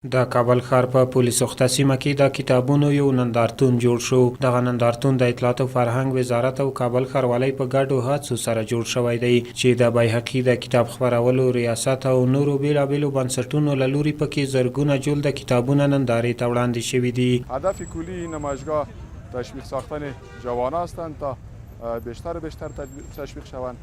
د کابل ښار په پولیس اخته سیمه کې د کتابونو یو نندارتون جوړ شو. دغه نندارتون د اطلاعات او فرهنګ وزارت او کابل ښاروالۍ په ګډو هڅو سره جوړ شوی دی چې د بیهقي د کتاب خپرولو ریاست او نورو بیلابیلو بنسټونو له لوري پکې زرګونه جلد کتابونه نندارې ته وړاندې شوي دي. هدف کلی نمایشگاه تشویق ساختن جوانان هستند تا بیشتر تشویق شوند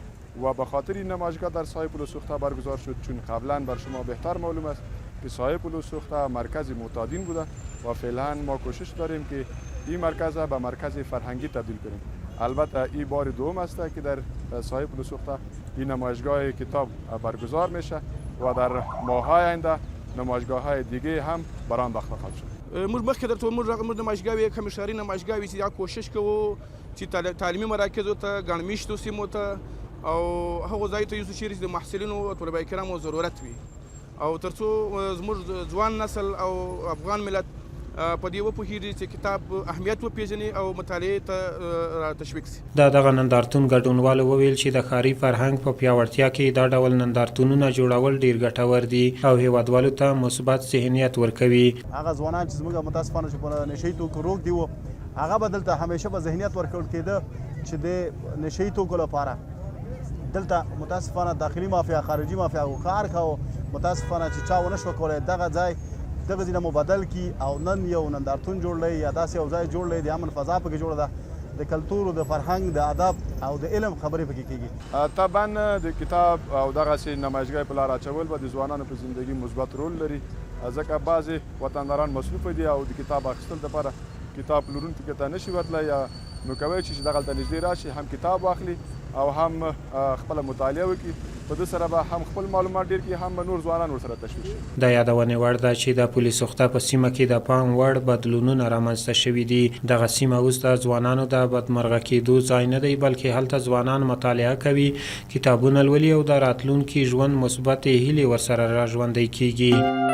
و به خاطر این نمایشگاه در سایه پلوسوخته برگزار شد، چون قبلا بر شما بهتر معلوم است که سایه پلوسوخته مرکز معتادین بوده و فعلا ما کوشش داریم که این مرکز به مرکز فرهنگی تبدیل کنیم. البته این بار دوم است که در سایه پلوسوخته این نمایشگاه کتاب برگزار میشه و در ماه‌های آینده نمایشگاه‌های دیگه هم برانداخته خواهد شد. موږ مخکې درته موږ نمایشګاوې کمیشنري نمایشګاوې چې دا کوشش کوو چې تعلیمي مراکزو ته ګڼمیشتو سیمو ته او هغو ځایو ته یوسو چیرې چې د محصلینو او طلبه کرامو ضرورت وي او تر څو زموږ ځوان نسل او افغان ملت په دې وپوهېږي چې کتاب اهمیت وپېژني او مطالعې ته تشویق سي. دغه نندارتون ګډونوالو وویل چې د ښاري فرهنګ په پیاوړتیا کې دا ډول نندارتونونه جوړول ډېر ګټور دي او هیوادوالو ته مثبت ذهنیت ورکوي. هغه ځوانان چې زموږ متاسفانه چې په نشهیي توکو روږ دي وو هغه به دلته همیشه به ذهنیت ورکول کېده چې د نشهیي توکو لپاره دلته متاسفانه داخلي مافیا خارجي مافیا کار کاوه. متاسفانه چې چا ونه شو کولی دغه ځای دغه ځای مو بدل کی او نن یو نندارتون جوړلی یا داسې یو ځای جوړلی د امن فضا پکې جوړه ده، د کلتور د فرهنګ د ادب او د علم خبرې پکې کېږي. طبعا د کتاب او دغسې نمایشګاه په لار اچول به د ځوانانو په زندگی مثبت رول لري، ځکه بعضې وطنداران مصروفه دي او د کتاب اخیستل دپاره کتاب پلورونکي کې ته نشي ورتلی، نو کولی شي چې دغلته نږدې راشي هم کتاب واخلي او هم خپله مطالعه وکړي. په دې سره به هم خپل معلومات ډېر کړي، هم به نور ځوانان ورسره تشویق شي. د یادونې وړ ده چې د پولیس اخته په سیمه کې د پام وړ بدلونونه رامنځته شوي دي. دغه سیمه اوس د ځوانانو د بدمرغه کېدو ځای نه دی، بلکې هلته ځوانان مطالعه کوي، کتابونه لولي او د راتلونکي ژوند مثبتې هیلې ورسره راژوندی کېږي.